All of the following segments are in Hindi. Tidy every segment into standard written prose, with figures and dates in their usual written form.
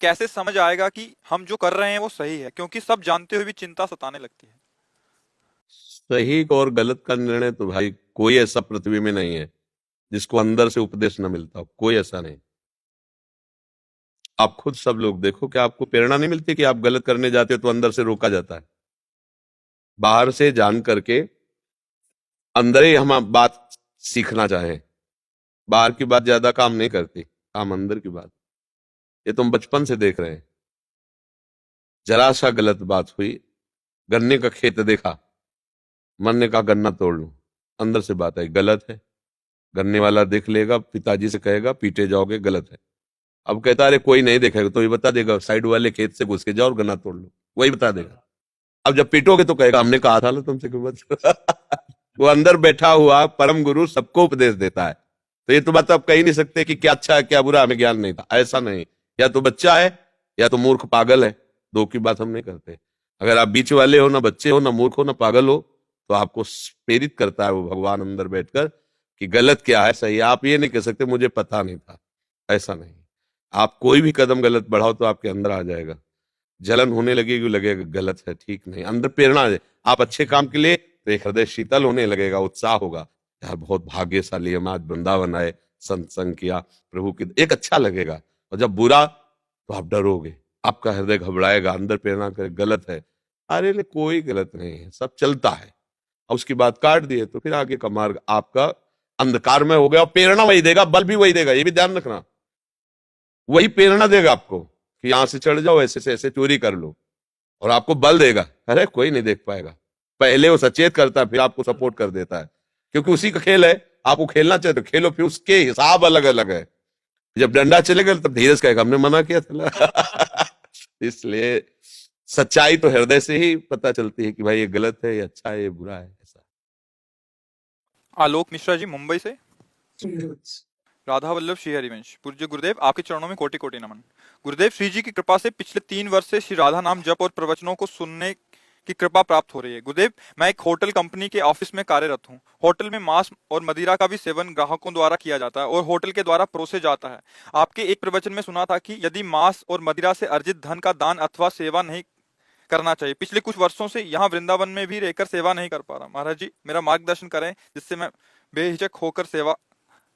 कैसे समझ आएगा कि हम जो कर रहे हैं वो सही है, क्योंकि सब जानते हुए भी चिंता सताने लगती है। सही और गलत का निर्णय तो भाई कोई ऐसा पृथ्वी में नहीं है जिसको अंदर से उपदेश न मिलता हो, कोई ऐसा नहीं। आप खुद सब लोग देखो कि आपको प्रेरणा नहीं मिलती कि आप गलत करने जाते हो तो अंदर से रोका जाता है। बाहर से जान करके अंदर ही हम बात सीखना चाहें। बाहर की बात ज्यादा काम नहीं करती, काम अंदर की बात। ये तुम बचपन से देख रहे हैं। जरा सा गलत बात हुई, गन्ने का खेत देखा, मन ने कहा गन्ना तोड़ लूं, अंदर से बात आई गलत है। गन्ने वाला देख लेगा, पिताजी से कहेगा पीटे जाओगे, गलत है। अब कहता अरे कोई नहीं देखेगा, तो ये बता देगा साइड वाले खेत से घुस के जाओ और गन्ना तोड़ लो, वही बता देगा। अब जब पीटोगे तो कहेगा हमने कहा था ना तुमसे कि मत वो अंदर बैठा हुआ परम गुरु सबको उपदेश देता है। तो ये तो बात आप कह ही नहीं सकते कि क्या अच्छा है क्या बुरा, हमें ज्ञान नहीं था, ऐसा नहीं। या तो बच्चा है या तो मूर्ख पागल है, दो की बात हम नहीं करते। अगर आप बीच वाले हो, ना बच्चे हो, ना मूर्ख हो, ना पागल हो, तो आपको प्रेरित करता है वो भगवान अंदर बैठकर कि गलत क्या है सही है। आप ये नहीं कह सकते मुझे पता नहीं था, ऐसा नहीं। आप कोई भी कदम गलत बढ़ाओ तो आपके अंदर आ जाएगा। जलन होने लगेगी, लगेगा गलत है, ठीक नहीं, अंदर प्रेरणा है आप अच्छे काम के लिए, तो एक हृदय शीतल होने लगेगा, उत्साह होगा। यार बहुत भाग्यशाली हम आज वृंदावन आए, सत्संग किया, प्रभु की एक अच्छा लगेगा। और जब बुरा तो आप डरोगे, आपका हृदय घबराएगा, अंदर प्रेरणा करे गलत है। अरे नहीं, कोई गलत नहीं है, सब चलता है। और उसकी बात काट दिए तो फिर आगे का मार्ग आपका अंधकार में हो गया, और प्रेरणा वही देगा, बल भी वही देगा, ये भी ध्यान रखना। वही प्रेरणा देगा आपको कि यहां से चढ़ जाओ, ऐसे से ऐसे चोरी कर लो, और आपको बल देगा। अरे कोई नहीं देख पाएगा, पहले वो सचेत करता है फिर आपको सपोर्ट कर देता है, क्योंकि उसी का खेल है। आपको खेलना चाहिए तो खेलो, फिर उसके हिसाब अलग अलग है। जब डंडा चलेगा तब धीरज कहेगा हमने मना किया था इसलिए सच्चाई तो हृदय से ही पता चलती है कि भाई ये गलत है, ये अच्छा है, ये बुरा है, ऐसा। आलोक मिश्रा जी, मुंबई से। राधा वल्लभ श्री हरिवंश, पूज्य गुरुदेव, आपके चरणों में कोटि कोटि नमन। गुरुदेव, श्री जी की कृपा से पिछले 3 वर्ष से श्री राधा नाम जप और प्रवचनों को सुनने की कृपा प्राप्त हो रही है। गुरुदेव, मैं एक होटल कंपनी के ऑफिस में कार्यरत हूँ। होटल में मांस और मदिरा का भी सेवन ग्राहकों द्वारा किया जाता है और होटल के द्वारा परोसे जाता है। आपके एक प्रवचन में सुना था कि यदि मांस और मदिरा से अर्जित धन का दान अथवा सेवा नहीं करना चाहिए। पिछले कुछ वर्षों से यहाँ वृंदावन में भी रहकर सेवा नहीं कर पा रहा। महाराज जी, मेरा मार्गदर्शन करें जिससे मैं बेहिचक होकर सेवा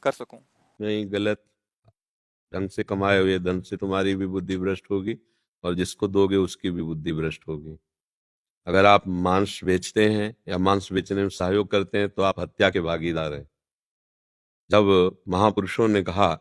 कर सकूं। नहीं, गलत। ढंग से कमाए हुए धन से तुम्हारी भी बुद्धि भ्रष्ट होगी, और जिसको दोगे उसकी भी बुद्धि भ्रष्ट होगी। अगर आप मांस बेचते हैं या मांस बेचने में सहयोग करते हैं तो आप हत्या के भागीदार हैं। जब महापुरुषों ने कहा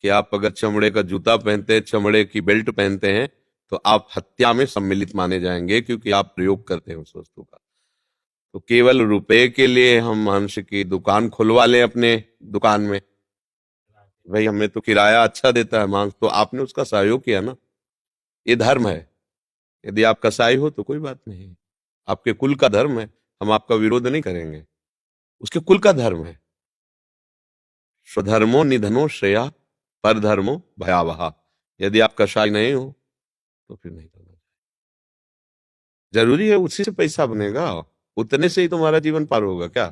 कि आप अगर चमड़े का जूता पहनते हैं, चमड़े की बेल्ट पहनते हैं, तो आप हत्या में सम्मिलित माने जाएंगे, क्योंकि आप प्रयोग करते हैं उस वस्तु का। तो केवल रुपए के लिए हम मांस की दुकान खुलवा लें अपने दुकान में, भाई हमें तो किराया अच्छा देता है मांस, तो आपने उसका सहयोग किया ना, ये धर्म है। यदि आप कसाई हो तो कोई बात नहीं, आपके कुल का धर्म है, हम आपका विरोध नहीं करेंगे, उसके कुल का धर्म है। स्वधर्मो निधनो श्रेया, पर धर्मो भयावहा। यदि आप कसाई नहीं हो तो फिर नहीं करना। जरूरी है उसी से पैसा बनेगा, उतने से ही तुम्हारा जीवन पार होगा क्या?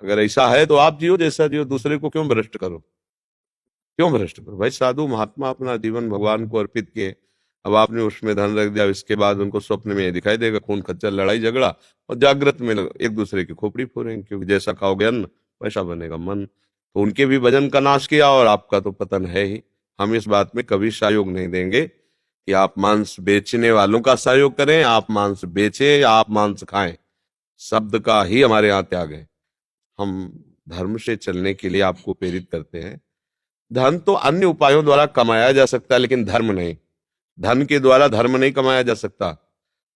अगर ऐसा है तो आप जियो जैसा जियो, दूसरे को क्यों भ्रष्ट करो? क्यों भ्रष्ट करो भाई? साधु महात्मा अपना जीवन भगवान को अर्पित किए, अब आपने उसमें धन रख दिया, इसके बाद उनको स्वप्न में ये दिखाई देगा खून खच्चर लड़ाई झगड़ा, और जागृत में एक दूसरे की खोपड़ी फोड़ेंगे, क्योंकि जैसा खाओगे अन्न वैसा बनेगा मन। तो उनके भी वजन का नाश किया और आपका तो पतन है ही। हम इस बात में कभी सहयोग नहीं देंगे कि आप मांस बेचने वालों का सहयोग करें, आप मांस बेचें या आप मांस खाएं, शब्द का ही हमारे यहाँ त्याग है। हम धर्म से चलने के लिए आपको प्रेरित करते हैं। धन तो अन्य उपायों द्वारा कमाया जा सकता है, लेकिन धर्म नहीं। धन के द्वारा धर्म नहीं कमाया जा सकता।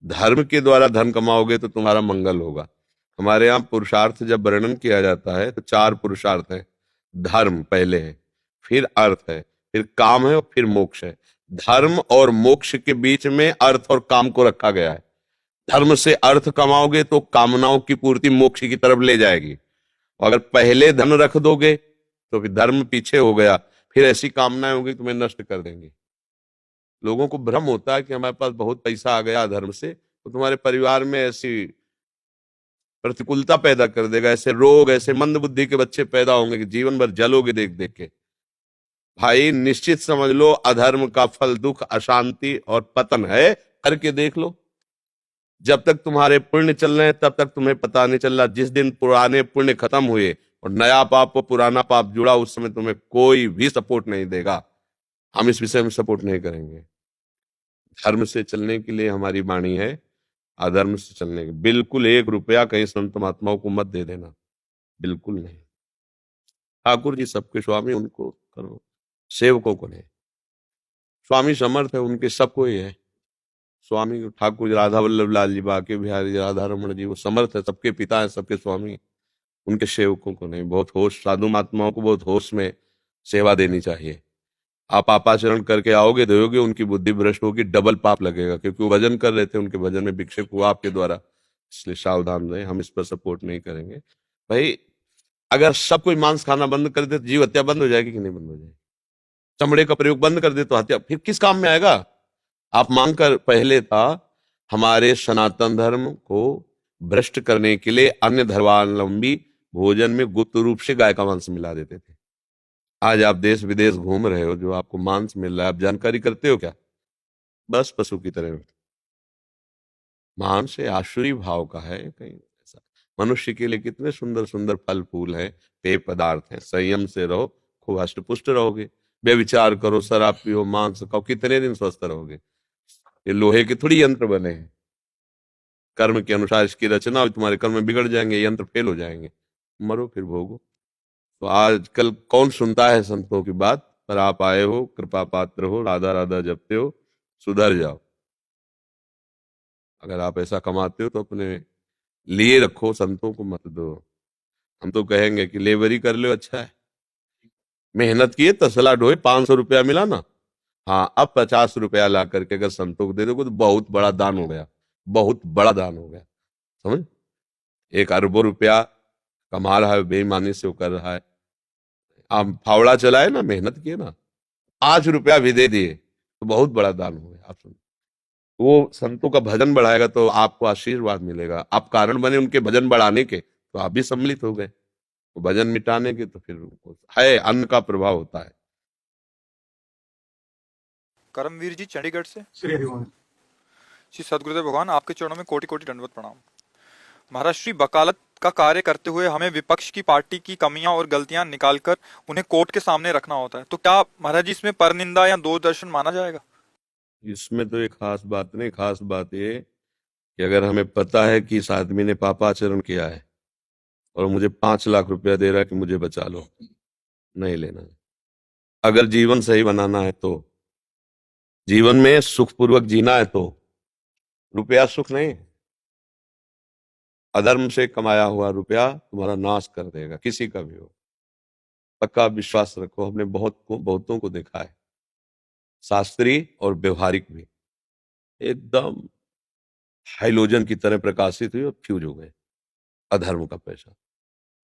धर्म के द्वारा धन कमाओगे तो तुम्हारा मंगल होगा। हमारे यहाँ पुरुषार्थ जब वर्णन किया जाता है तो 4 पुरुषार्थ हैं। धर्म पहले है, फिर अर्थ है, फिर काम है और फिर मोक्ष है। धर्म और मोक्ष के बीच में अर्थ और काम को रखा गया है। धर्म से अर्थ कमाओगे तो कामनाओं की पूर्ति मोक्ष की तरफ ले जाएगी, और अगर पहले धन रख दोगे तो फिर धर्म पीछे हो गया, फिर ऐसी कामनाएं होगी तुम्हें नष्ट कर देंगी। लोगों को भ्रम होता है कि हमारे पास बहुत पैसा आ गया धर्म से, तो तुम्हारे परिवार में ऐसी प्रतिकूलता पैदा कर देगा, ऐसे रोग, ऐसे मंद बुद्धि के बच्चे पैदा होंगे कि जीवन भर जलोगे देख देख के। भाई निश्चित समझ लो, अधर्म का फल दुख, अशांति और पतन है। करके देख लो। जब तक तुम्हारे पुण्य चल रहे हैं तब तक तुम्हें पता नहीं चल रहा। जिस दिन पुराने पुण्य खत्म हुए और नया पाप और पुराना पाप जुड़ा, उस समय तुम्हें कोई भी सपोर्ट नहीं देगा। हम इस विषय में सपोर्ट नहीं करेंगे। धर्म से चलने के लिए हमारी वाणी है, अधर्म से चलने के बिल्कुल 1 रुपया कहीं संत महात्माओं को मत दे देना, बिल्कुल नहीं। ठाकुर जी सबके स्वामी, उनको करो, सेवकों को नहीं। स्वामी समर्थ है, उनके सबको ही है स्वामी। ठाकुर जी, राधा वल्लभ लाल जी, बाके बिहारी जी, राधा रमन जी, वो समर्थ है, सबके पिता है, सबके स्वामी। उनके सेवकों को नहीं। बहुत होश, साधु महात्माओं को बहुत होश में सेवा देनी चाहिए। आप पापाचरण करके आओगे, दोगे, उनकी बुद्धि भ्रष्ट होगी, डबल पाप लगेगा, क्योंकि वो भजन कर रहे थे, उनके भजन में विक्षेप हुआ आपके द्वारा। इसलिए सावधान रहे, हम इस पर सपोर्ट नहीं करेंगे। भाई अगर सब कोई मांस खाना बंद कर दे तो जीव हत्या बंद हो जाएगी कि नहीं बंद हो जाएगी? चमड़े का प्रयोग बंद कर दे तो हत्या फिर किस काम में आएगा? आप मांग कर, पहले था हमारे सनातन धर्म को भ्रष्ट करने के लिए अन्य धर्मावलंबी भोजन में गुप्त रूप से गाय का मांस मिला देते थे। आज आप देश विदेश घूम रहे हो, जो आपको मांस मिल रहा है, आप जानकारी करते हो क्या? बस पशु की तरह। मांस से आसुरी भाव का है कहीं ऐसा। मनुष्य के लिए कितने सुंदर सुंदर फल फूल हैं, पेय पदार्थ हैं। संयम से रहो, खूब हष्ट पुष्ट रहोगे। व्यभिचार करो, शराब पियो, मांस खाओ, कितने दिन स्वस्थ रहोगे? ये लोहे के थोड़ी यंत्र बने हैं। कर्म के अनुसार इसकी रचना, और तुम्हारे कर्म बिगड़ जाएंगे, यंत्र फेल हो जाएंगे, मरो फिर भोगो। तो आजकल कौन सुनता है संतों की बात? पर आप आए हो, कृपा पात्र हो, राधा राधा जपते हो, सुधर जाओ। अगर आप ऐसा कमाते हो तो अपने लिए रखो, संतों को मत दो। हम तो कहेंगे कि लेबरी कर लो, अच्छा है, मेहनत किए, तसला ढोए, 500 रुपया मिला ना, हाँ, अब 50 रुपया ला करके अगर संतों को दे दोगे तो बहुत बड़ा दान हो गया, बहुत बड़ा दान हो गया। समझ? 1 अरबों रुपया कमा रहा है, बेईमानी से वो कर रहा है। आप फावड़ा चलाए ना, मेहनत किए ना, 5 रुपया भी दे दिए तो बहुत बड़ा दान हो गया। आप सुन, वो संतों का भजन बढ़ाएगा तो आपको आशीर्वाद मिलेगा। आप कारण बने उनके भजन बढ़ाने के, तो आप भी सम्मिलित हो गए। वो भजन मिटाने के तो फिर है, अन्न का प्रभाव होता है। करमवीर जी चंडीगढ़ से। श्री हरिओम। श्री सदगुरुदेव भगवान, आपके चरणों में कोटि कोटि दंडवत प्रणाम। महाराज, श्री वकालत का कार्य करते हुए हमें विपक्ष की पार्टी की कमियां और गलतियां निकालकर उन्हें कोर्ट के सामने रखना होता है, तो क्या महाराज जी इसमें परनिंदा या दूरदर्शन माना जाएगा? इसमें तो एक खास बात नहीं, खास बात ये कि अगर हमें पता है कि इस आदमी ने पापाचरण किया है और मुझे 5 लाख रुपया दे रहा है कि मुझे बचा लो, नहीं लेना है। अगर जीवन सही बनाना है तो, जीवन में सुखपूर्वक जीना है तो, रुपया सुख नहीं है। अधर्म से कमाया हुआ रुपया तुम्हारा नाश कर देगा, किसी का भी हो। पक्का विश्वास रखो, हमने बहुतों को देखा है, शास्त्रीय और व्यवहारिक भी, एकदम हाइलोजन की तरह प्रकाशित हुए और फ्यूज हो गए। अधर्म का पैसा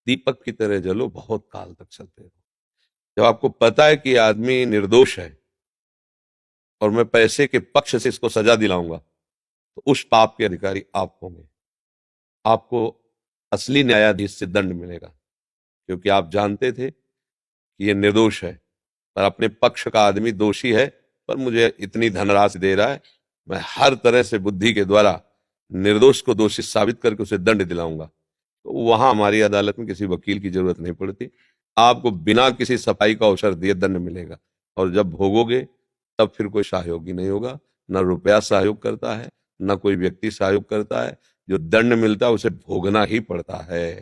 दीपक की तरह जलो, बहुत काल तक चलते रहो। जब आपको पता है कि आदमी निर्दोष है और मैं पैसे के पक्ष से इसको सजा दिलाऊंगा, तो उस पाप के अधिकारी आप होंगे। आपको असली न्यायाधीश से दंड मिलेगा, क्योंकि आप जानते थे कि ये निर्दोष है, पर अपने पक्ष का आदमी दोषी है, पर मुझे इतनी धनराशि दे रहा है, मैं हर तरह से बुद्धि के द्वारा निर्दोष को दोषी साबित करके उसे दंड दिलाऊंगा। तो वहां हमारी अदालत में किसी वकील की जरूरत नहीं पड़ती। आपको बिना किसी सफाई का अवसर दिए दंड मिलेगा, और जब भोगोगे तब फिर कोई सहयोगी नहीं होगा। न रुपया सहयोग करता है, न कोई व्यक्ति सहयोग करता है। जो दंड मिलता है उसे भोगना ही पड़ता है।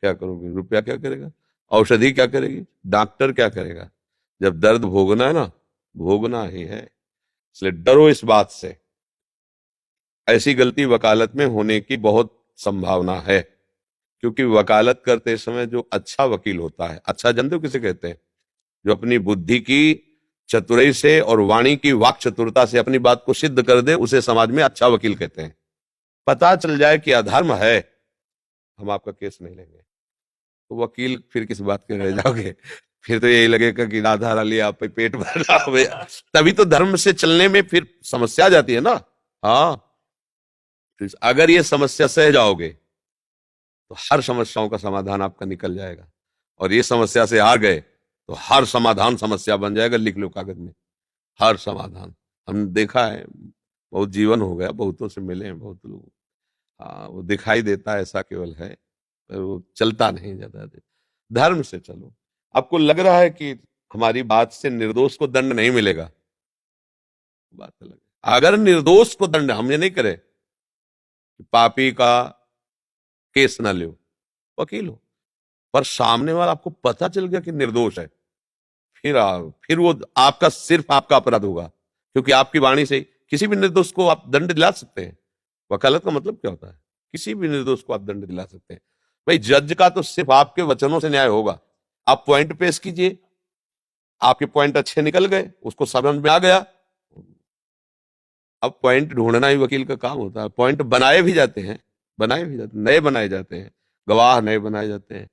क्या करोगे? रुपया क्या करेगा? औषधि क्या करेगी? डॉक्टर क्या करेगा? जब दर्द भोगना है ना, भोगना ही है। इसलिए डरो इस बात से। ऐसी गलती वकालत में होने की बहुत संभावना है, क्योंकि वकालत करते समय जो अच्छा वकील होता है, अच्छा जानते हो किसे कहते हैं? जो अपनी बुद्धि की चतुराई से और वाणी की वाक चतुरता से अपनी बात को सिद्ध कर दे, उसे समाज में अच्छा वकील कहते हैं। पता चल जाए कि अधर्म है, हम आपका केस नहीं लेंगे, तो वकील फिर किस बात के रह जाओगे? फिर तो यही लगेगा कि आधार लिया, आप पे पेट भरना हो गया। तभी तो धर्म से चलने में फिर समस्या आ जाती है ना। हाँ, तो अगर ये समस्या सह जाओगे तो हर समस्याओं का समाधान आपका निकल जाएगा। और ये समस्या से हार गए तो हर समाधान समस्या बन जाएगा, लिख लो कागज में, हर समाधान। हम देखा है, बहुत जीवन हो गया, बहुतों से मिले हैं, बहुत लोग, हाँ, वो दिखाई देता है ऐसा केवल है, पर वो चलता नहीं ज्यादा देर। धर्म से चलो। आपको लग रहा है कि हमारी बात से निर्दोष को दंड नहीं मिलेगा, बात अलग है। अगर निर्दोष को दंड, हम ये नहीं करें कि पापी का केस ना लो, वकील हो, पर सामने वाला आपको पता चल गया कि निर्दोष है, फिर वो आपका, सिर्फ आपका अपराध होगा, क्योंकि आपकी वाणी से किसी भी निर्दोष को आप दंड दिला सकते हैं। वकालत का मतलब क्या होता है? किसी भी निर्दोष को आप दंड दिला सकते हैं। भाई जज का तो सिर्फ आपके वचनों से न्याय होगा। आप पॉइंट पेश कीजिए, आपके पॉइंट अच्छे निकल गए, उसको समझ में आ गया, अब पॉइंट ढूंढना ही वकील का काम होता है। पॉइंट बनाए भी जाते हैं, नए बनाए जाते हैं, गवाह नए बनाए जाते हैं।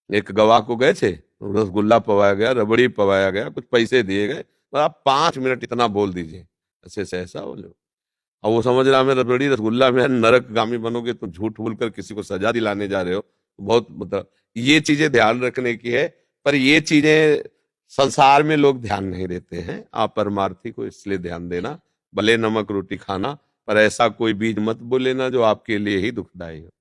एक गवाह को गए थे, रसगुल्ला पवाया गया, रबड़ी पवाया गया, कुछ पैसे दिए गए, तो आप 5 मिनट इतना बोल दीजिए, ऐसे से ऐसा बोलो। और वो समझ रहा मैं रबड़ी रसगुल्ला में नरकगामी बनोगे, तो झूठ बोलकर किसी को सजा दिलाने जा रहे हो, तो बहुत मतलब ये चीजें ध्यान रखने की है। पर ये चीजें संसार में लोग ध्यान नहीं देते हैं। आप परमार्थी को इसलिए ध्यान देना, भले नमक रोटी खाना, पर ऐसा कोई बीज मत बोले ना जो आपके लिए ही दुखदायी हो।